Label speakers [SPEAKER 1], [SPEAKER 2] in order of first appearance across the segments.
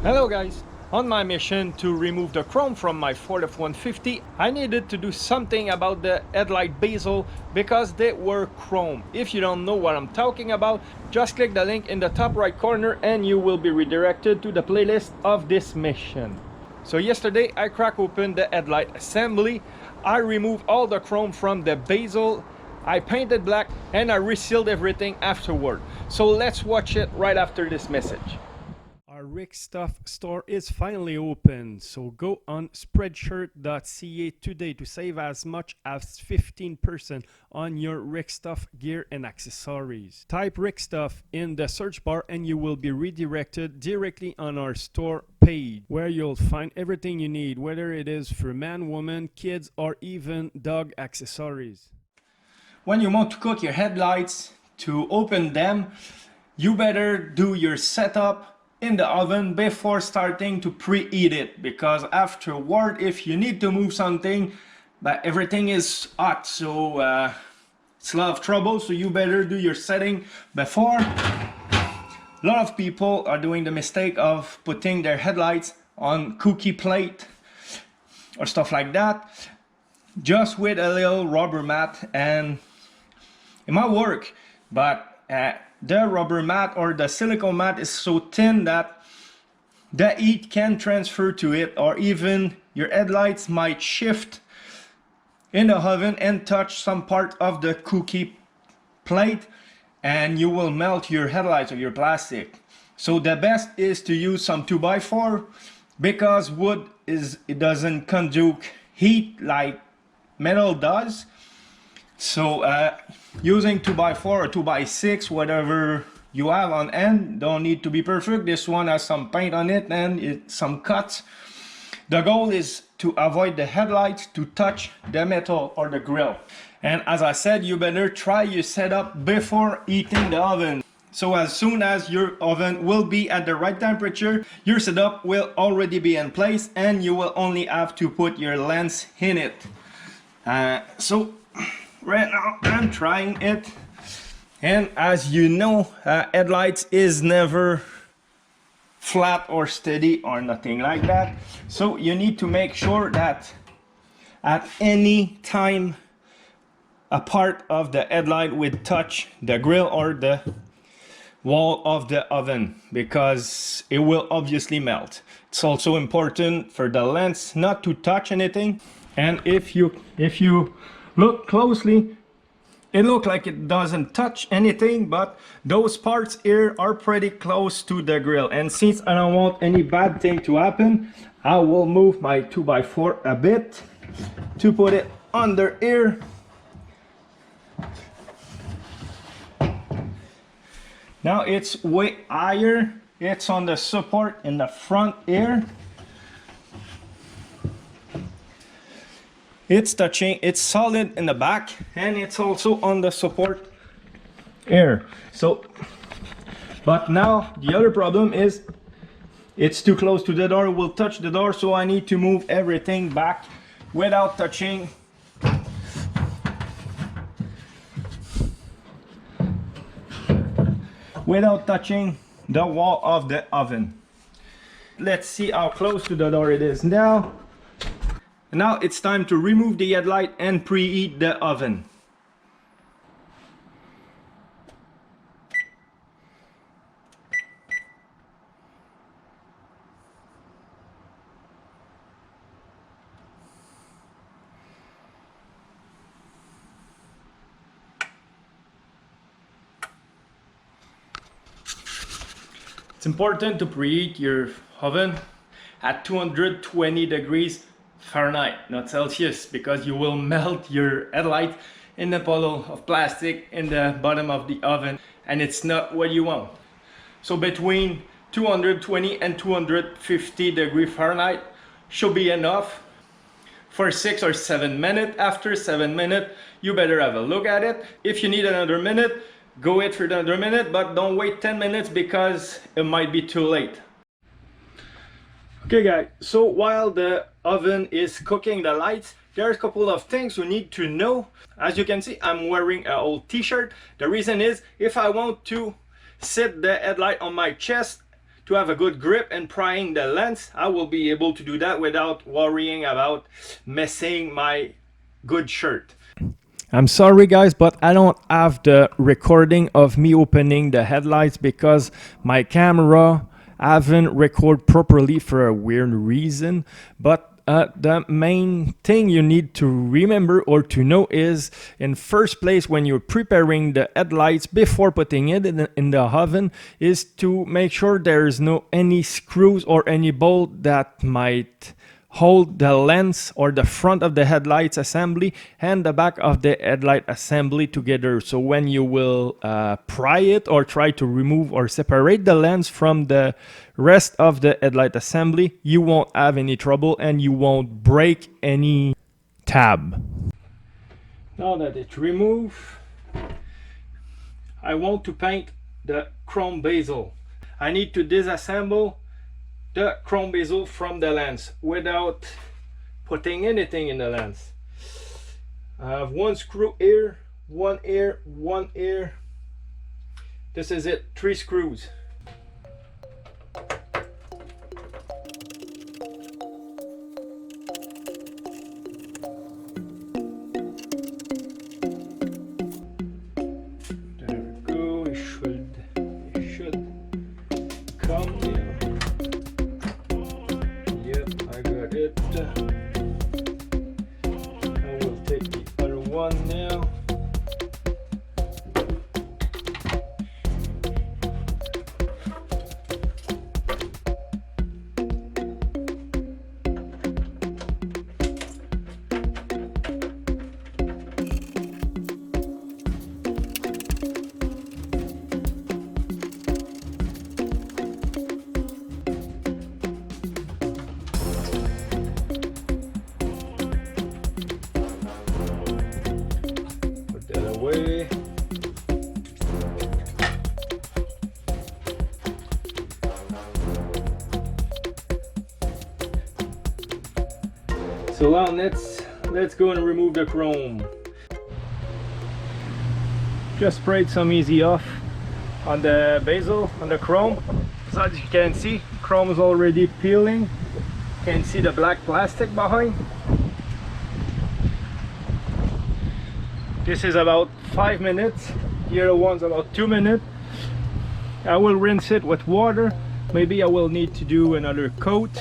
[SPEAKER 1] Hello guys! On my mission to remove the chrome from my Foord F-150, I needed to do something about the headlight bezel because they were chrome. If you don't know what I'm talking about, just click the link in the top right corner and you will be redirected to the playlist of this mission. So yesterday I cracked open the headlight assembly, I removed all the chrome from the bezel, I painted black and I resealed everything afterward. So let's watch it right after this message. Our RickStuff store is finally open, so go on spreadshirt.ca today to save as much as 15% on your RickStuff gear and accessories. Type RickStuff in the search bar and you will be redirected directly on our store page, where you'll find everything you need, whether it is for man, woman, kids, or even dog accessories. When you want to cook your headlights, to open them, you better do your setup in the oven before starting to preheat it, because afterward, if you need to move something, but everything is hot, so it's a lot of trouble. So you better do your setting before. A lot of people are doing the mistake of putting their headlights on cookie plate or stuff like that, just with a little rubber mat, and it might work, but the rubber mat or the silicone mat is so thin that the heat can transfer to it, or even your headlights might shift in the oven and touch some part of the cookie plate, and you will melt your headlights or your plastic. So the best is to use some 2x4, because wood it doesn't conduct heat like metal does. So using 2x4 or 2x6, whatever you have on end, don't need to be perfect. This one has some paint on it and some cuts. The goal is to avoid the headlights to touch the metal or the grill. And as I said, you better try your setup before heating the oven. So as soon as your oven will be at the right temperature, your setup will already be in place and you will only have to put your lens in it. So right now I'm trying it, and as you know, headlights is never flat or steady or nothing like that. So you need to make sure that at any time a part of the headlight will touch the grill or the wall of the oven, because it will obviously melt. It's also important for the lens not to touch anything, and if you look closely, it looks like it doesn't touch anything, but those parts here are pretty close to the grill. And since I don't want any bad thing to happen, I will move my 2x4 a bit to put it under here. Now it's way higher. It's on the support in the front here. It's touching, it's solid in the back, and it's also on the support here. So, but now the other problem is it's too close to the door, it will touch the door, so I need to move everything back without touching the wall of the oven. Let's see how close to the door it is now. Now it's time to remove the headlight and preheat the oven. It's important to preheat your oven at 220 degrees Fahrenheit, not Celsius, because you will melt your headlight in the puddle of plastic in the bottom of the oven, and it's not what you want. So between 220 and 250 degrees Fahrenheit should be enough for 6 or 7 minutes. After 7 minutes, you better have a look at it. If you need another minute, go it for another minute, but don't wait 10 minutes because it might be too late. Okay guys, so while the oven is cooking the lights, there's a couple of things you need to know. As you can see, I'm wearing an old t-shirt. The reason is, if I want to set the headlight on my chest to have a good grip and prying the lens, I will be able to do that without worrying about messing my good shirt. I'm sorry guys, but I don't have the recording of me opening the headlights because my camera haven't recorded properly for a weird reason. But the main thing you need to remember or to know is, in first place, when you're preparing the headlights before putting it in the oven, is to make sure there's no any screws or any bolt that might hold the lens or the front of the headlights assembly and the back of the headlight assembly together. So when you will pry it or try to remove or separate the lens from the rest of the headlight assembly, you won't have any trouble and you won't break any tab. Now that it's removed, I want to paint the chrome bezel. I need to disassemble the chrome bezel from the lens without putting anything in the lens. I have one screw here, one here, one here. This is it, 3 screws. There we go, it should come here. I will take the other one now. Away. So now let's go and remove the chrome. Just sprayed some easy off on the bezel, on the chrome. So as you can see, chrome is already peeling. You can see the black plastic behind. This is about 5 minutes. The other one's about 2 minutes. I will rinse it with water. Maybe I will need to do another coat.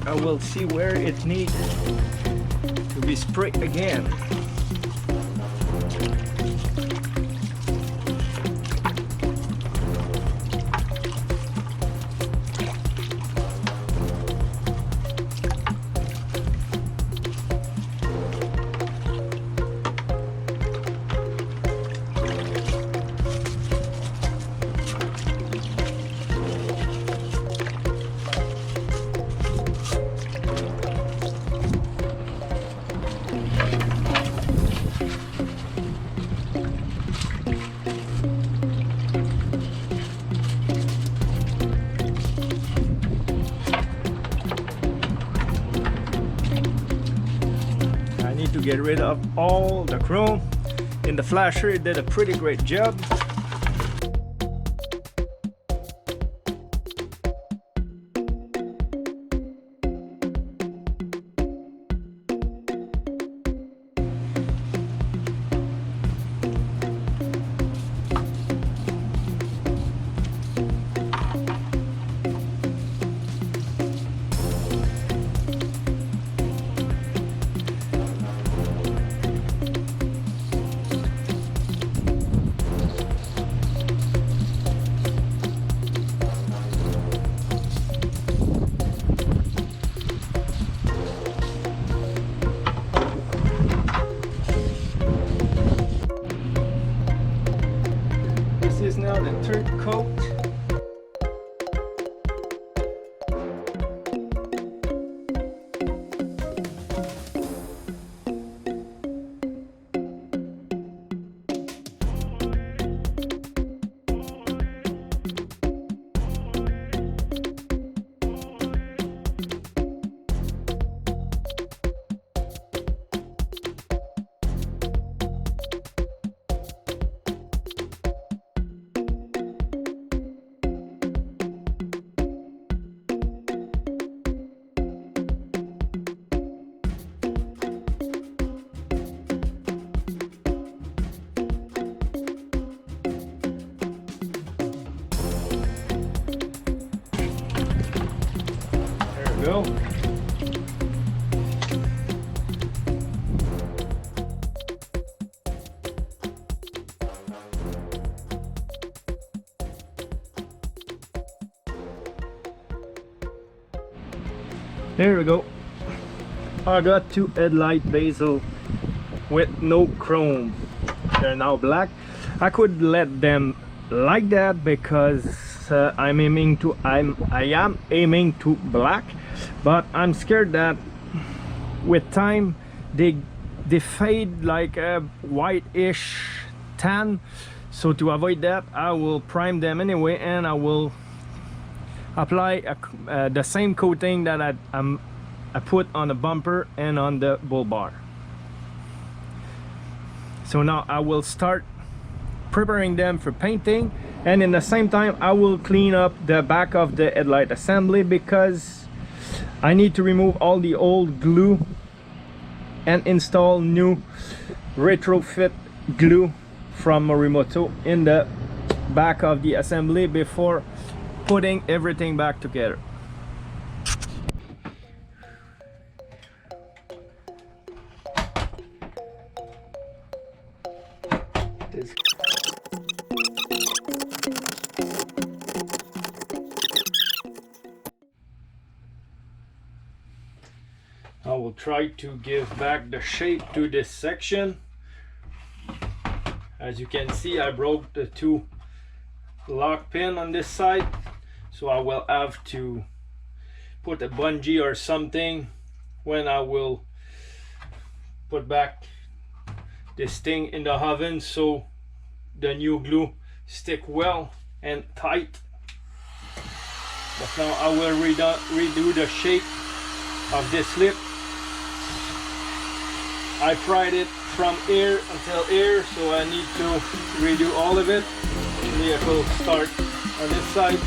[SPEAKER 1] I will see where it needs to be sprayed again. To get rid of all the chrome. In the flasher it did a pretty great job. is now the third coat. Go. There we go. I got two headlight bezel with no chrome. They're now black. I could let them like that because I am aiming to black, but I'm scared that with time they fade like a whitish tan. So to avoid that, I will prime them anyway, and I will apply the same coating that I put on the bumper and on the bull bar. So now I will start preparing them for painting, and in the same time I will clean up the back of the headlight assembly because I need to remove all the old glue and install new retrofit glue from Morimoto in the back of the assembly before putting everything back together. I will try to give back the shape to this section. As you can see, I broke the two lock pin on this side, so I will have to put a bungee or something when I will put back this thing in the oven so the new glue stick well and tight. But now I will redo the shape of this lip. I pried it from here until here, so I need to redo all of it. The will start on this side.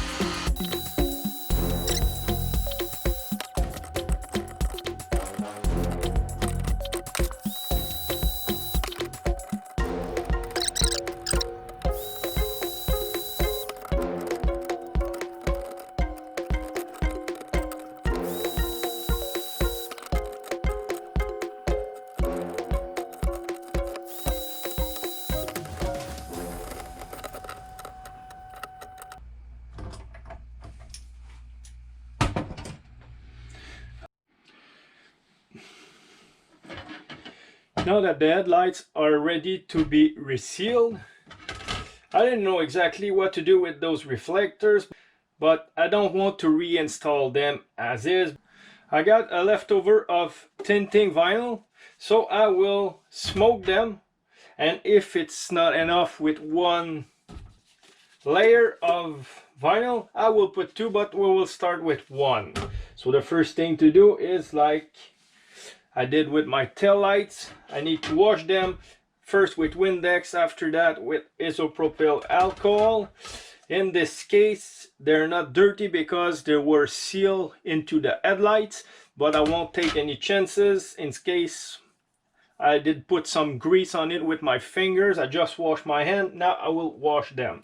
[SPEAKER 1] Now that the headlights are ready to be resealed, I didn't know exactly what to do with those reflectors, but I don't want to reinstall them as is. I got a leftover of tinting vinyl, so I will smoke them, and if it's not enough with one layer of vinyl, I will put two, but we will start with one. So the first thing to do is, like I did with my tail lights, I need to wash them first with Windex, after that with isopropyl alcohol. In this case, they're not dirty because they were sealed into the headlights, but I won't take any chances in case I did put some grease on it with my fingers. I just washed my hand. Now I will wash them.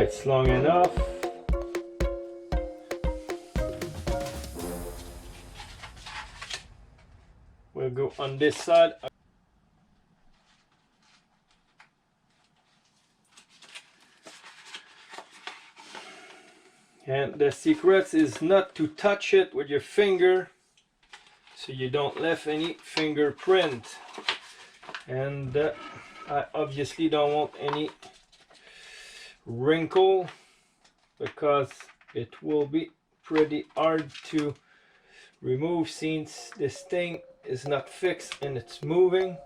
[SPEAKER 1] it's long enough. We'll go on this side. And the secret is not to touch it with your finger, so you don't leave any fingerprint. And I obviously don't want any wrinkle, because it will be pretty hard to remove since this thing is not fixed and it's moving.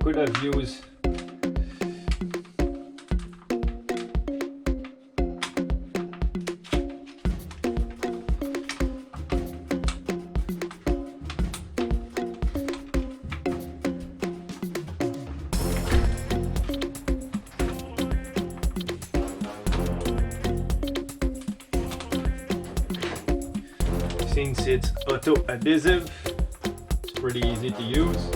[SPEAKER 1] Could have used since it's auto adhesive, it's pretty easy to use.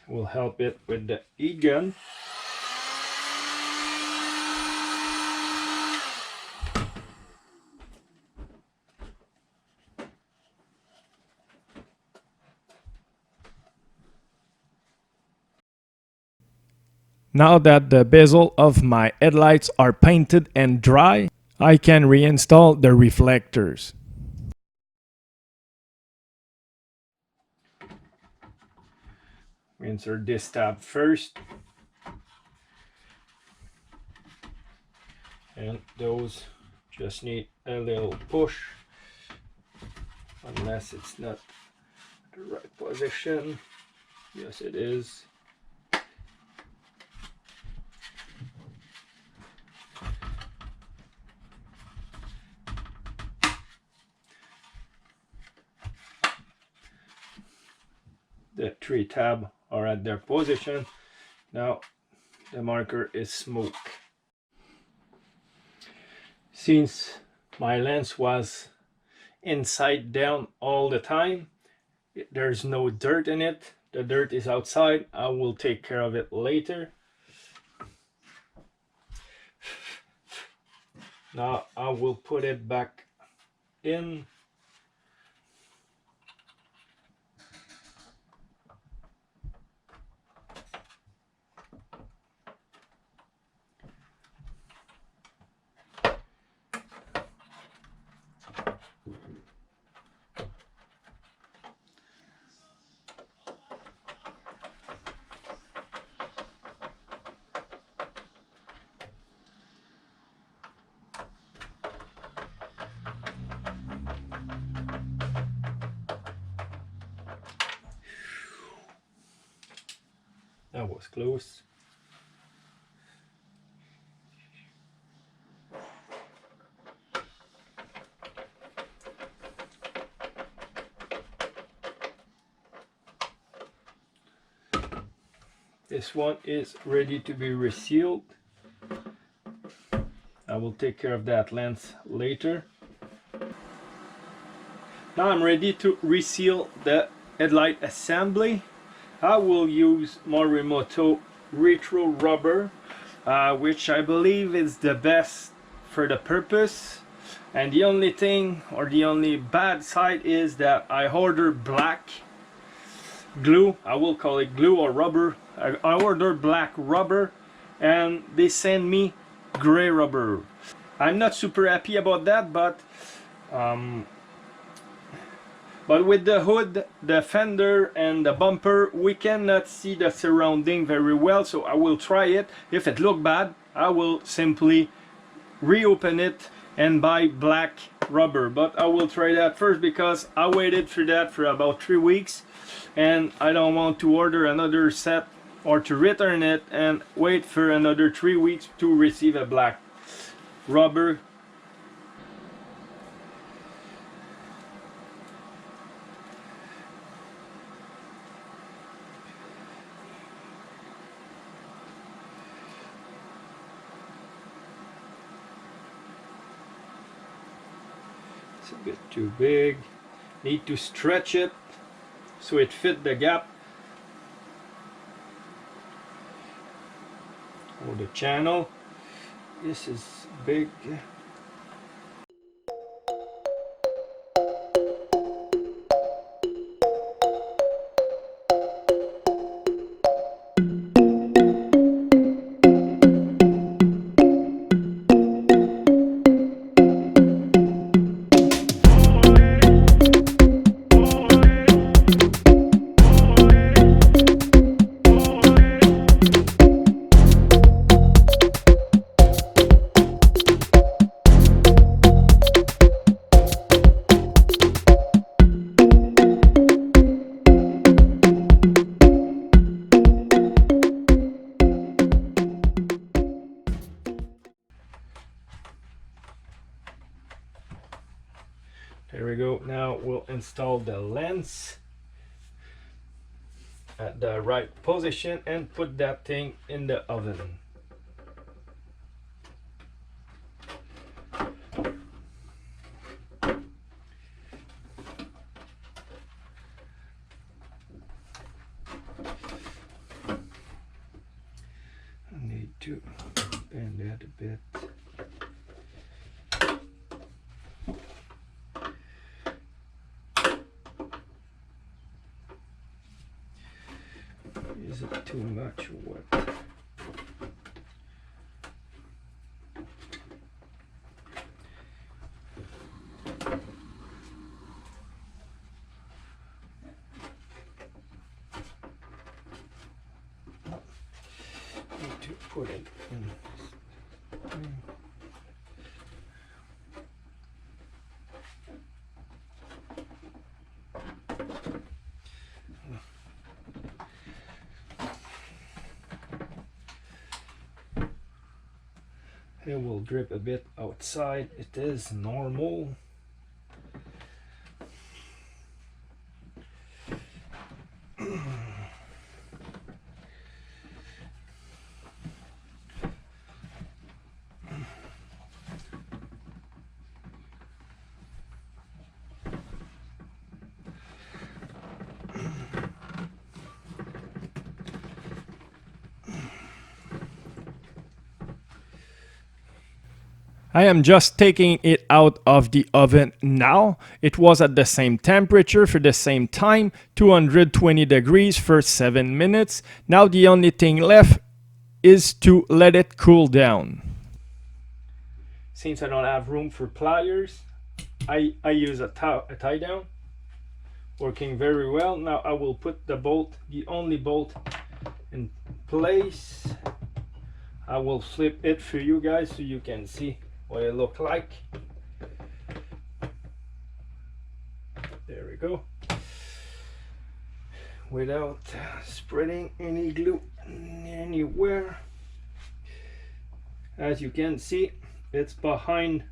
[SPEAKER 1] We'll help it with the heat gun. Now that the bezel of my headlights are painted and dry, I can reinstall the reflectors. We insert this tab first, and those just need a little push, unless it's not the right position. Yes, it is. The three tabs are at their position. Now the marker is smooth. Since my lens was inside down all the time, there's no dirt in it. The dirt is outside. I will take care of it later. Now I will put it back in. was close. This one is ready to be resealed. I will take care of that lens later. Now I'm ready to reseal the headlight assembly. I will use Morimoto retro rubber, which I believe is the best for the purpose. And the only thing, or the only bad side, is that I ordered black glue. I will call it glue or rubber. I ordered black rubber and they send me gray rubber. I'm not super happy about that, but with the hood, the fender and the bumper, we cannot see the surrounding very well, so I will try it. If it looks bad, I will simply reopen it and buy black rubber. But I will try that first because I waited for that for about 3 weeks and I don't want to order another set or to return it and wait for another 3 weeks to receive a black rubber. It's a bit too big. Need to stretch it so it fit the gap or the channel. This is big. There we go. Now we'll install the lens at the right position and put that thing in the oven. I need to bend that a bit. Is it too much or what? Need to put it in. It will drip a bit outside. It is normal. I am just taking it out of the oven now. It was at the same temperature for the same time, 220 degrees for 7 minutes. Now the only thing left is to let it cool down. Since I don't have room for pliers, I use a tie down, working very well. Now I will put the bolt, the only bolt, in place. I will flip it for you guys so you can see what it look like. There we go. without spreading any glue anywhere. As you can see, it's behind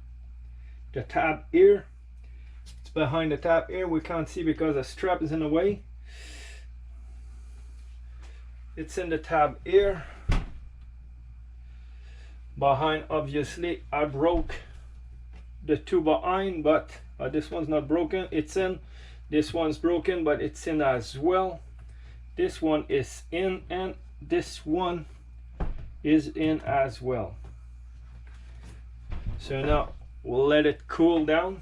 [SPEAKER 1] the tab here. It's behind the tab here. We can't see because the strap is in the way. It's in the tab here. Behind, obviously, I broke the two behind, but this one's not broken. It's in. This one's broken, but it's in as well. This one is in, and this one is in as well. So now we'll let it cool down,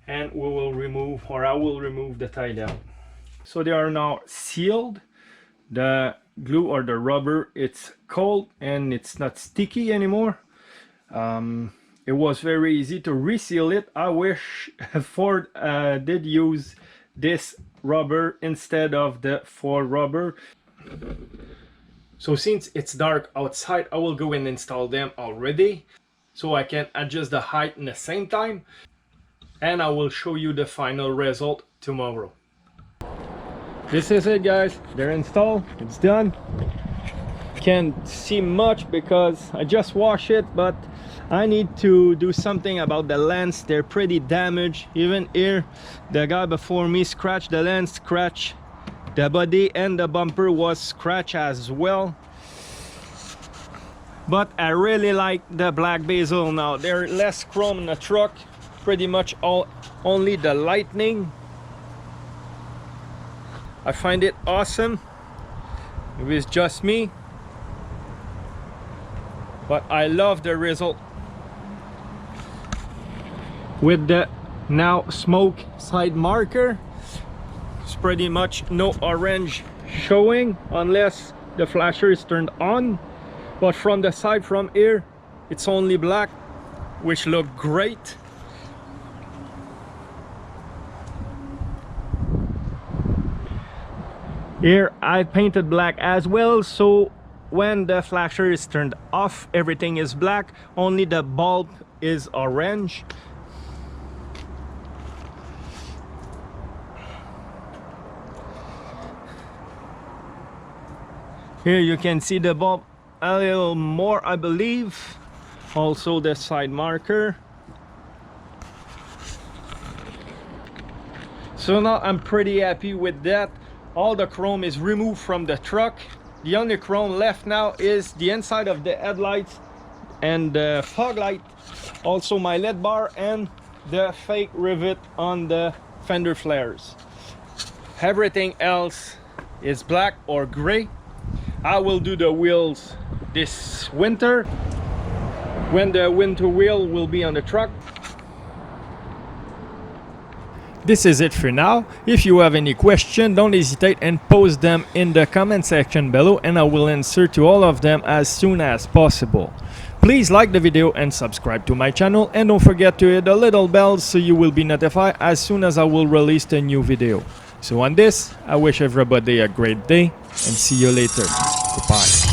[SPEAKER 1] and we will remove, or I will remove the tie down. So they are now sealed. The glue or the rubber, it's cold and it's not sticky anymore. It was very easy to reseal it. I wish Ford did use this rubber instead of the Foord rubber. So since it's dark outside, I will go and install them already, so I can adjust the height in the same time, and I will show you the final result tomorrow. This is it, guys. They're installed. It's done. Can't see much because I just washed it, but I need to do something about the lens. They're pretty damaged. Even here, the guy before me scratched the lens, scratched the body, and the bumper was scratched as well. But I really like the black bezel now. They're less chrome in the truck. Pretty much only the lightning. I find it awesome. It was just me, but I love the result. With the now smoke side marker, it's pretty much no orange showing unless the flasher is turned on. But from the side, from here, it's only black, which look great. Here I painted black as well, so when the flasher is turned off, everything is black, only the bulb is orange. Here you can see the bulb a little more, I believe. Also the side marker. So now I'm pretty happy with that. All the chrome is removed from the truck. The only chrome left now is the inside of the headlights and the fog light, also my LED bar, and the fake rivet on the fender flares. Everything else is black or gray. I will do the wheels this winter when the winter wheel will be on the truck. This is it for now. If you have any question, don't hesitate and post them in the comment section below, and I will answer to all of them as soon as possible. Please like the video and subscribe to my channel, and don't forget to hit the little bell so you will be notified as soon as I will release a new video. So on this, I wish everybody a great day and see you later. Goodbye.